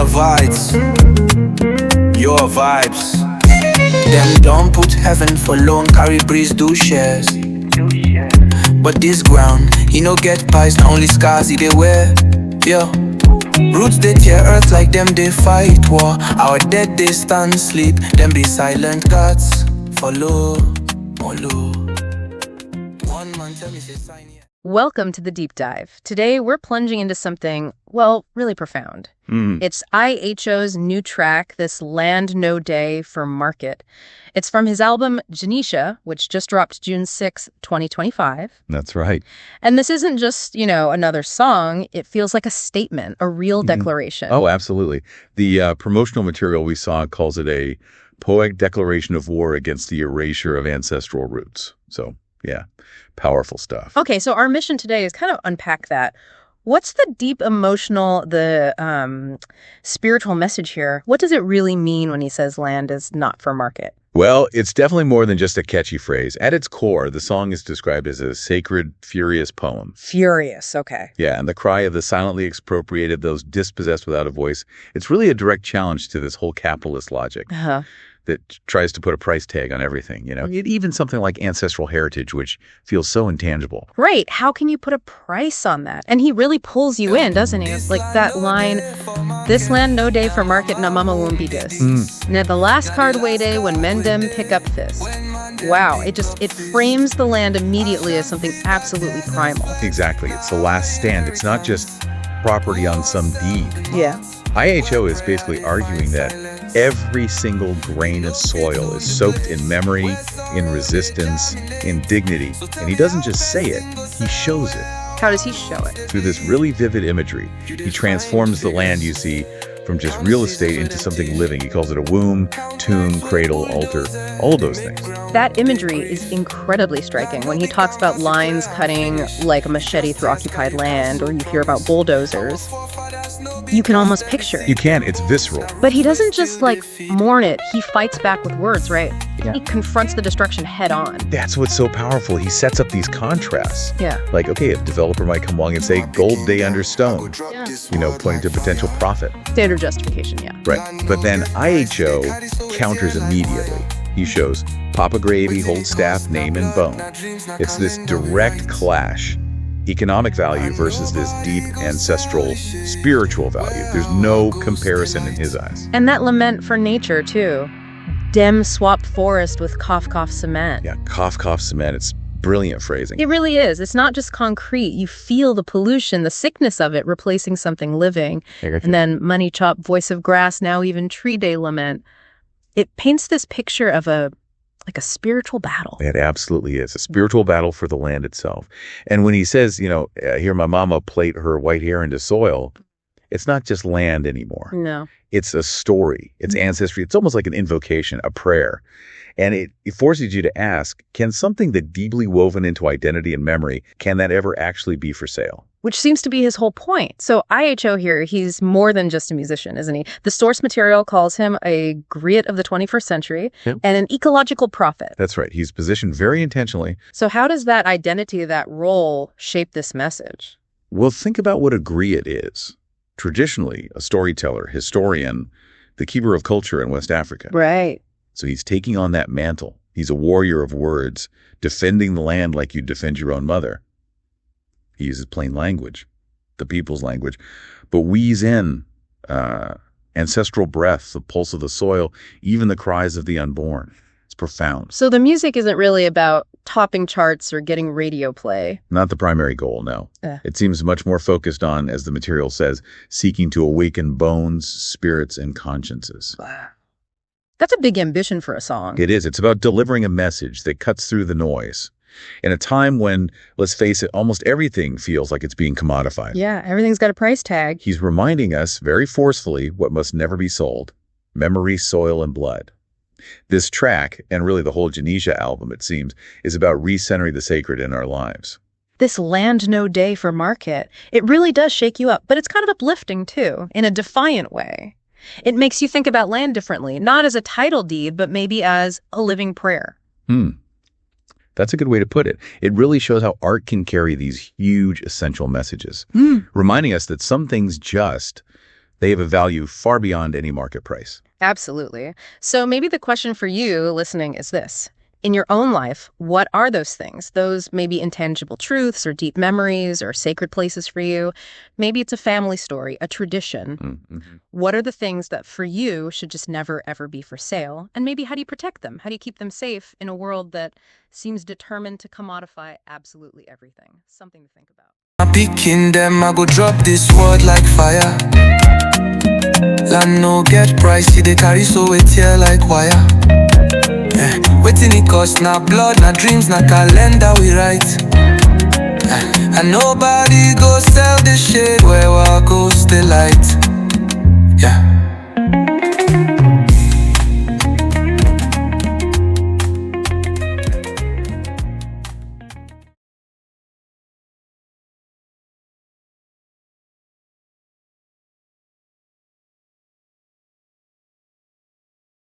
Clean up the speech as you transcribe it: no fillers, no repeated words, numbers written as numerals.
divides your vibes. Them don't put heaven for loan, carry breeze, do shares. But this ground, he no get pies, not only scars he they wear. Yeah. Roots they tear earth like them they fight war. Our dead they stand sleep, them be silent gods. Follow, follow. One man tell me say sign here. Welcome to the Deep Dive. Today we're plunging into something, well, really profound. It's IHO's new track, this Land No Dey for Market. It's from his album GENESIA, which just dropped June 6, 2025. That's right. And this isn't just, another song. It feels like a statement, a real declaration. Oh, absolutely. The promotional material we saw calls it a poetic declaration of war against the erasure of ancestral roots. So, yeah, powerful stuff. Okay, so our mission today is kind of unpack that. What's the deep emotional, spiritual message here? What does it really mean when he says land is not for market? Well, it's definitely more than just a catchy phrase. At its core, the song is described as a sacred, furious poem. Furious, okay. Yeah, and the cry of the silently expropriated, those dispossessed without a voice, it's really a direct challenge to this whole capitalist logic that tries to put a price tag on everything, even something like ancestral heritage, which feels so intangible. Right. How can you put a price on that? And he really pulls you in, doesn't he? Like that line, this land no day for market, na mama won't be dis. Now the last card way day when men dem pick up fist. Wow. It frames the land immediately as something absolutely primal. Exactly. It's the last stand. It's not just property on some deed. Yeah. IHO is basically arguing that every single grain of soil is soaked in memory, in resistance, in dignity. And he doesn't just say it, he shows it. How does he show it? Through this really vivid imagery. He transforms the land you see from just real estate into something living. He calls it a womb, tomb, cradle, altar, all of those things. That imagery is incredibly striking. When he talks about lines cutting like a machete through occupied land, or you hear about bulldozers, you can almost picture it. You can. It's visceral. But he doesn't just mourn it. He fights back with words, right? Yeah. He confronts the destruction head on. That's what's so powerful. He sets up these contrasts. Yeah. Like, okay, a developer might come along and say, gold day under stone, pointing to potential profit. Standard justification, yeah. Right. But then IHO counters immediately. He shows Papa Gravy, hold staff, name and bone. It's this direct clash. Economic value versus this deep ancestral spiritual value. There's no comparison in his eyes. And that lament for nature, too. Dem swap forest with cough, cough cement. Yeah, cough, cough cement. It's brilliant phrasing. It really is. It's not just concrete. You feel the pollution, the sickness of it, replacing something living. And then money chop, voice of grass, now even tree day lament. It paints this picture of a spiritual battle. It absolutely is. A spiritual battle for the land itself. And when he says, hear my mama plait her white hair into soil, it's not just land anymore. No. It's a story. It's ancestry. It's almost like an invocation, a prayer. And it forces you to ask, can something that deeply woven into identity and memory, can that ever actually be for sale? Which seems to be his whole point. So IHO here, he's more than just a musician, isn't he? The source material calls him a griot of the 21st century and an ecological prophet. That's right. He's positioned very intentionally. So how does that identity, that role, shape this message? Well, think about what a griot is. Traditionally, a storyteller, historian, the keeper of culture in West Africa. Right. So he's taking on that mantle. He's a warrior of words, defending the land like you'd defend your own mother. He uses plain language, the people's language, but weaves in ancestral breath, the pulse of the soil, even the cries of the unborn. It's profound. So the music isn't really about topping charts or getting radio play. Not the primary goal, no. It seems much more focused on, as the material says, seeking to awaken bones, spirits, and consciences. Wow. That's a big ambition for a song. It is. It's about delivering a message that cuts through the noise. In a time when, let's face it, almost everything feels like it's being commodified. Yeah, everything's got a price tag. He's reminding us very forcefully what must never be sold: memory, soil, and blood. This track, and really the whole GENESIA album, it seems, is about recentering the sacred in our lives. This Land No Dey for market, it really does shake you up, but it's kind of uplifting too, in a defiant way. It makes you think about land differently, not as a title deed, but maybe as a living prayer. That's a good way to put it. It really shows how art can carry these huge essential messages, reminding us that some things just They have a value far beyond any market price. Absolutely. So maybe the question for you listening is this. In your own life, what are those things? Those maybe intangible truths or deep memories or sacred places for you. Maybe it's a family story, a tradition. Mm-hmm. What are the things that for you should just never, ever be for sale? And maybe how do you protect them? How do you keep them safe in a world that seems determined to commodify absolutely everything? Something to think about. I picking them, I go drop this word like fire. Land no get pricey, they carry so it here like wire. Waiting it cost, na blood, na dreams, na calendar we write. And nobody go sell the shade where walk goes the light.